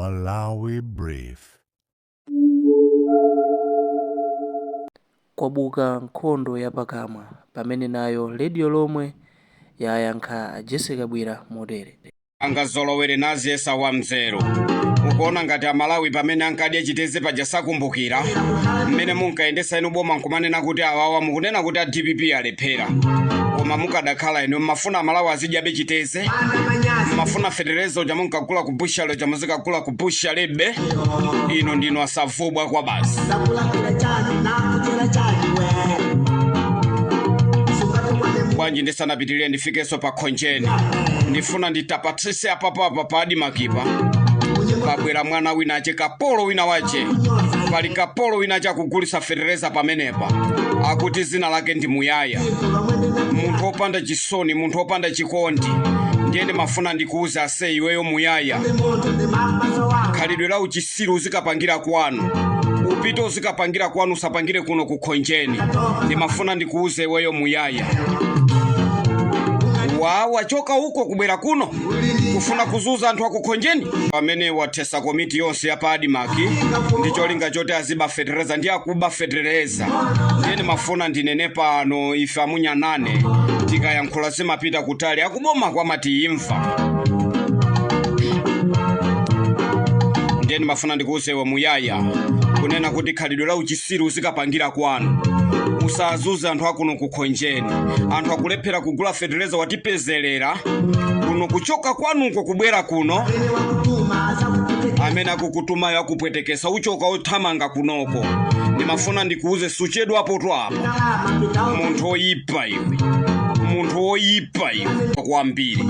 Malawi Brief. Kwabuka nkhondo ya pakamwa pamene nayo radio lomwe yayankha Jessica Bwira motere. Angazolowere naziyesa wa mzero ukuona ngati Amalawi pamene ankadya chiteze paja sakumbukira mmene munkayendesa inu boma nkumanena kuti awawa mukunena kuti a DPP alephera koma mukadakhala inu mafuna Amalawi azidyabe chiteze mafuna federezo ja munkagula ku bushalo ja muzikagula ku bushalebe ino ndino asavubwa kwa basi bwanji ndisanapitirire ndifikeso pa khonjeni ndifuna nditapatrise apapa padi makipa pabwera mwana wina ache kapolo wina wache pali kapolo wina ache akugulisa federeza pamenepa akuti zina lake ndi Muyaya munthu opanda chisoni munthu opanda chikondi ndiyene mafuna ndikuuza ase iweyo Muyaya khalidwe la uchisiru uzikapangira kwanu upito uzikapangira kwanu usapangire kuno kukhonjeni ndimafuna ndikuuze iweyo Muyaya wachoka huko kubwera kuno kufuna kuzuza anthu akukhonjeni pamene wathesa komiti yonse ya Padimaki ndicholinga chote aziba federeza ndi akuba federeza ndiyene mafuna ndinene pano ife amunyanane tikayankhula zimapita kutali akuboma kwa mati imfa ndiyene mafuna ndikuuze iwe Muyaya kunena kuti khalidwe la uchisiru uzikapangira kwanu usazuza anthu akuno kukhonjeni anthu akulephera kugula federeza watipezerera kuno kuchoka kwanuko kubwera kuno amene akukutumayo akupwetekesa uchoka othamanga kunoko ndimafuna ndikuuze suchedwapo twapa munthu oyipa iwe munthu oyipa iwe kwambiri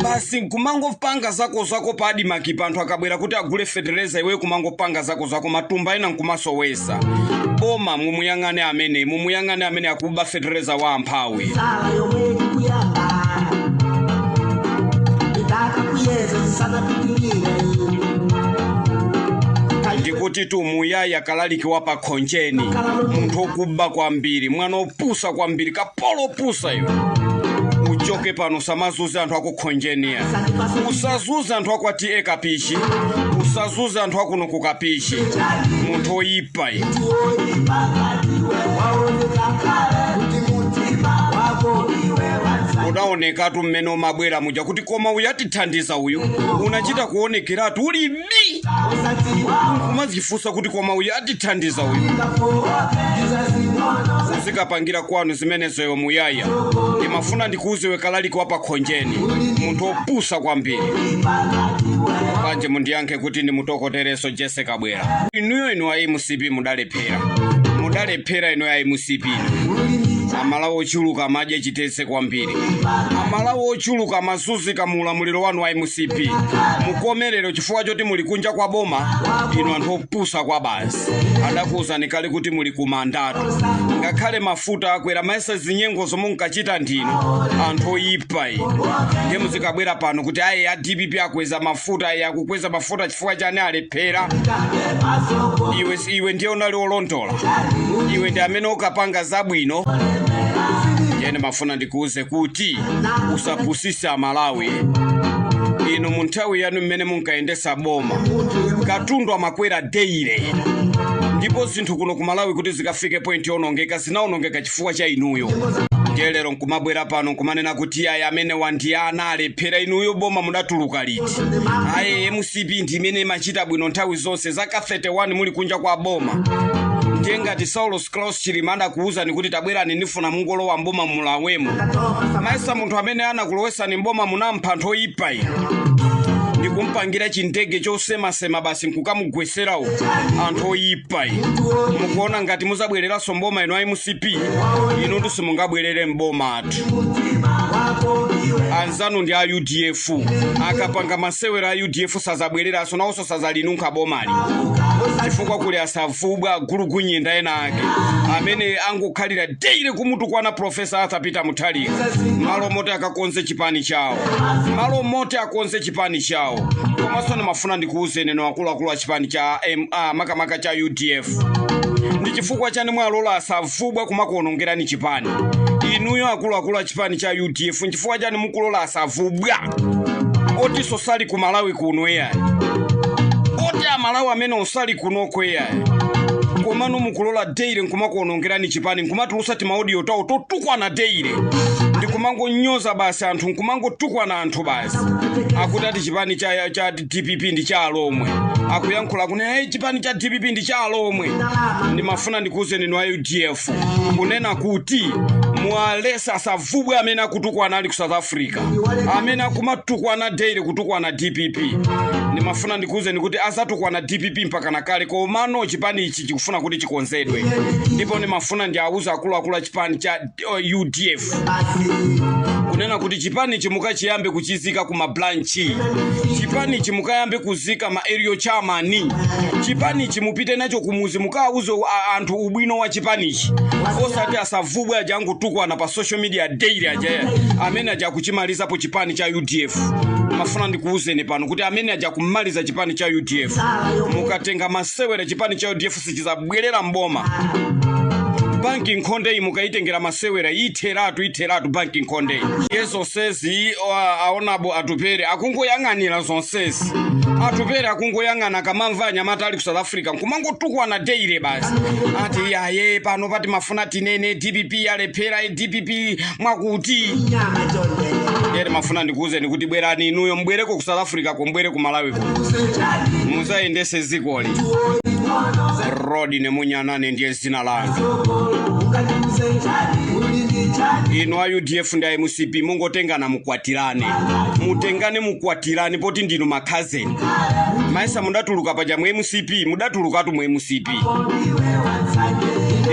basi kumangopanga zako Padimaki panthu akabwera kuti agule federeza iwe kumangopanga zako matumba ena nkumasowesa boma mumuyang'ane amene akuba federeza wa amphawi ndikuti tu Muyaya kalalikiwa pa khonjeni munthu okuba kwambiri mwana opusa kwambiri kapolo opusa iwe uchoke pano samazuza anthu akukhonjeni usazuza anthu akwati ekapishi usazuza anthu akuno kukapishi munthu oyipa iwe unaonekatu mmene umabwera muja kuti koma uyu atithandiza uyu unachita kuonekeratu uli bi umazifunsa kuti koma uyu atithandiza uyu uzikapangira kwanu zimenezo iwe Muyaya ndimafuna ndikuuze iwe kalaliki wapa khonjeni munthu opusa kwambiri panje mundiyankhe kuti ndimutokotereso Jessica Bwera inuyo inu a MCP mudalephera inu a MCP Amalawi ochuluka amadya chiteze kwambiri Amalawi ochuluka amazunzika mu ulamuliro wanu wa MCP mukomerero chifukwa choti muli kunja kwa boma inu anthu opusa kwa basi adakuwuzani kale kuti muli kumandatu ngakhale mafuta akwera mayesa zinyengo zomwe munkachita ndino anthu oyipa ndiye muzikabwera pano kuti ayi a DPP akweza mafuta akukweza mafuta chifukwa chani alephera iwe ndiye unali olondola iwe ndi amene ukapanga zabwino ndiyene mafuna ndikuuze kuti usapusisa Amalawi inu munthawi yanu mmene munkayendesa boma katundu amakwera deire ndipo zinthu kuno ku Malawi kuti zikafike point yonongeka zinaonongeka chifukwa cha inuyo ndiye lero nkumabwera pano nkumanena kuti ayi amene wandiyana alephera inuyo boma mudatuluka liti ayi MCP ndi imene imachita bwino nthawi zonse zaka 31 muli kunja kwa boma ndiye ngati Saulo Klaus Chilimanda kuwuzani kuti tabwerani ndifuna mungolowa mboma mulawemo mayesa munthu amene anakulowesani mboma munampha anthu oyipa ndikumpangira chindege chosemasema basi nkukamugweserawo anthu oyipa mukuona ngati muzabwereranso mboma ino a MCP inu ndi simungabwerere mboma athu anzanu ndi a UDF akapanga masewera a UDF sazabwereranso nawonso sazalinunkha bomali chifukwa kuli asavubwa agulugunyinda ena ake amene angokhalira deire kumutu kwana Professor Arthur Peter Mutharika malo moti akakonze chipani chawo komanso mafuna ndikuuze neno akuluakulu a chipani cha makamaka cha UDF ndi chifukwa chani mwalola asavubwa kumakuonongerani chipani inuyo akuluakulu a chipani cha UDF chifukwa chani mukulola asavubwa oti sosali ku Malawi kuno Malawi amene osali kunoko yaye komano mukulola daily nkumakuonongerani chipani nkumatulusa timaudio tawo totukwana daily ndikumangonyoza basi anthu nkumangotukwana anthu basi akuti ati chipani cha DPP ndi cha alomwe akuyankhula kunena hey chipani cha DPP ndi cha alomwe ndimafuna ndikuuzeni no UDF kunena kuti mwalesa asavubwe amene akutukwana ali ku South Africa amene akumatukwana daily kutukwana DPP ndimafuna ndikuuzeni kuti azatukwana DPP mpaka nakale komano chipani ichi chikufuna kuti chikonzedwe ndipo ndimafuna ndiauza akuluakulu chipani cha UDF kunena kuti chipani chimuka chiyambe kuchizika kuma branchi chipani chimukayambe kuzika ma area chairman chipani chimupite nacho kumuzi mukauze anthu ubwino wa chipanichi osati asavubwe ajangu tukwana pa social media daily aja amene aja kuchimaliza po chipani cha UDF mafuna ndikuuzeni pano kuti amene aja kumaliza chipani cha UDF mukatenga masewera chipani cha UDF sichizabwerera mboma banking konde mukaitengera masewera iteratu banking konde yeso sezi aonabo atupere akungoyang'anira zonsezi atupere akungoyang'ana kamamva anyamata ali ku South Africa nkumangotukwana daily basi ati yaye pano pati mafuna tinene DPP yalephera DPP mwakuti yere mafuna ndikuuzeni kuti bwerani inuyo mbwereko ku South Africa kombwere ku Malawi muzaendese zikoli Rodi Nemunyanane ndiye zina langa ino UDF ndi MCP mungotengana mukwatirane mutengane mukwatirane poti ndinu makhazeni maisa mundatuluka paja mu MCP mudatulukatu mu MCP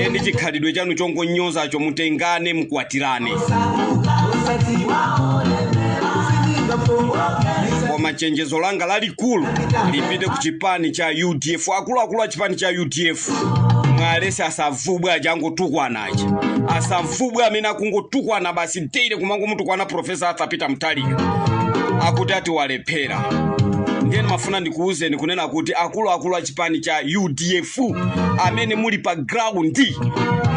ndi chikhalidwe chanu chongonyoza cho mutengane mukwatirane koma chenjezo langa lalikulu lipite ku chipani cha UDF akuluakulu chipani cha UDF mwalese asavubwe ajango tukwanaje asavubwe amene akungotukwana basi daily kumango mutukwana Professor Arthur Peter Mutharika akuti ati walephera ndiye mafuna ndikuuzeni kunena kuti akuluakulu chipani cha UDF amene muli pa ground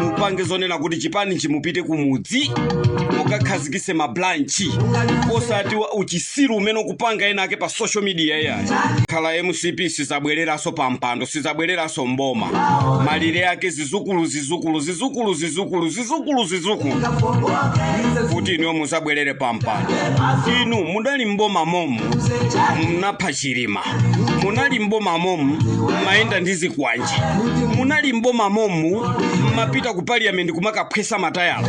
mupange zonena kuti chipani chimupite kumudzi mukakhazikise ma branch osati uchisiru umene kupanga ena ake pa social media ya khala MCP sizabwereraso pa mpando sizabwereraso mboma malire yake zizukulu kuti ino muzabwerere pa mpando inu mudali mboma momu mnapha chirima munali mboma momu maenda ndizi kwanji munali mboma momu mapita ku parliament kumakaphwesa matayala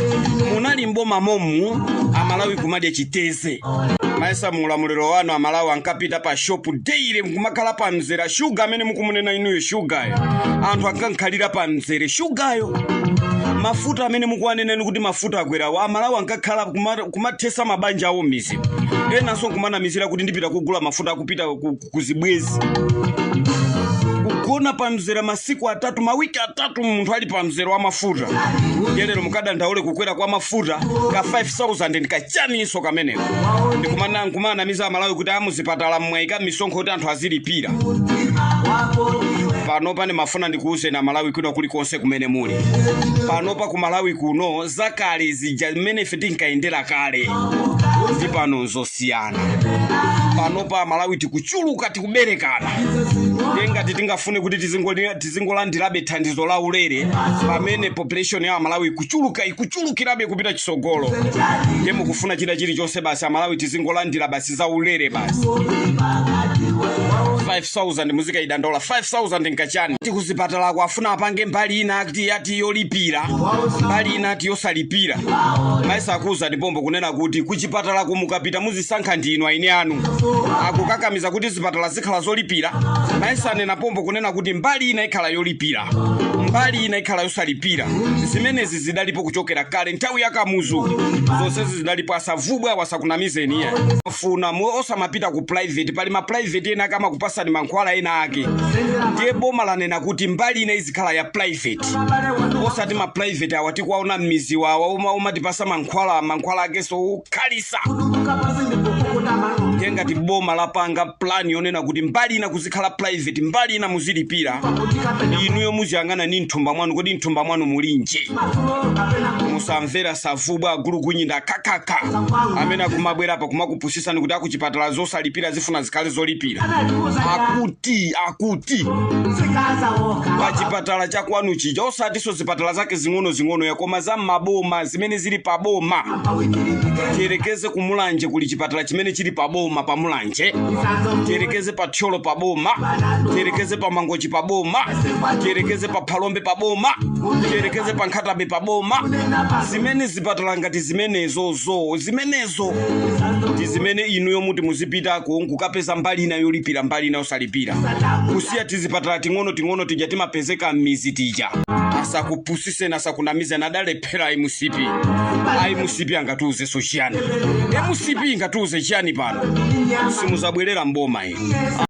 munali mboma momu amalawi kumadya chiteze maisa mulamuliro wanu amalawi ankapita pa shop daily kumakhala pa mzera sugar amene mukumunena inuyo sugar anthu akankhalira pa mzere sugar mafuta amene mukuwaneneni kuti mafuta akwerawa amalawi ankakhala kumathesa mabanja awo mizi ena so kumanamizira kuti ndipita kugula mafuta akupita kuzibwezi kugona pa mzera masiku 3 mawiki 3 munthu ali pa mzera wa mafuta yelero mukada ndaule kukwera kwa mafuta ka 5000 ndikachaniso kameneko ndikumana miza amalawi kuti amuzipatala mwaika misonkho kuti anthu azilipira pano pane mafuna ndikuuze na Malawi kuno kuli konse kumene muli pano pa ku Malawi kuno zakale zija mene fiti nkaendera kale ndi pano zosiyana pano pa Malawi tikuchuluka tikuberekana ndenga titingafune kuti tizingolandirabe thandizo la ulere pamene population ya Malawi ikuchulukirabe kupita chisogolo ndiye mukufuna chida chili chonse basi Malawi tizingolandira basi za ulere basi 5000 muzika idandola 5000 nkachani tikuzipatala kwafuna apange mbali ina ati yolipira mbali ina ati yosalipira maisa akuza ndipombo kunena kuti kuchipatala kumukapita muzisankha ndinu aine anu akukakamiza kuti zipatala zikhala zolipira maisa nena pombo kunena kuti mbali ina ikhala yolipira mbali ina ikhala yosalipira zimenezi zidalipo kuchokera kale nthawi yakamuzu zonsezi zidalipo asavubwa wasakunamizeni ya funa osamapita ku private pali ma private ena kama kupasa ni mankhwala ena ake ndiye boma lanena kuti mbali ina izikhala ya private osati ma private awati kwaona mizi wawa umatipasa mankhwala ake so khalisa yenga tiboma lapanga plan yonena kuti mbali ina kuzikhala private mbali ina muzilipira inuyo muziyangana ni nthumba mwanu kodi nthumba mwanu mulinje musamvera savubwa agulu kunyinda kakaka amene akumabwera apa kumakupusisani kuti akuchipatala zosalipira zifuna zikhale zolipira. Akuti pachipatala chakwanu chija osatiso zipatala zake zing'ono ya koma za maboma zimene zili paboma. Tiyerekeze kumulanje kuli chipatala chimene chili paboma pamulanje, tiyerekeze pa Thyolo paboma, tiyerekeze pa Mangochi paboma, tiyerekeze pa Phalombe paboma, tiyerekeze pa Nkhatabe paboma. Zimene zipatala ngati zimenezo ndi zimene inuyo muti muzipita kukapeza mbali ina yolipira mbali ina osalipira. Kusiya tizipatala ting'ono tija timapezeka m'mizi tija. Asakupusise nasakunamize nadalephera IMCP angatuze so chiyani. IMCP ngatuze chiyani pano. Simuzabwerera mboma iyi.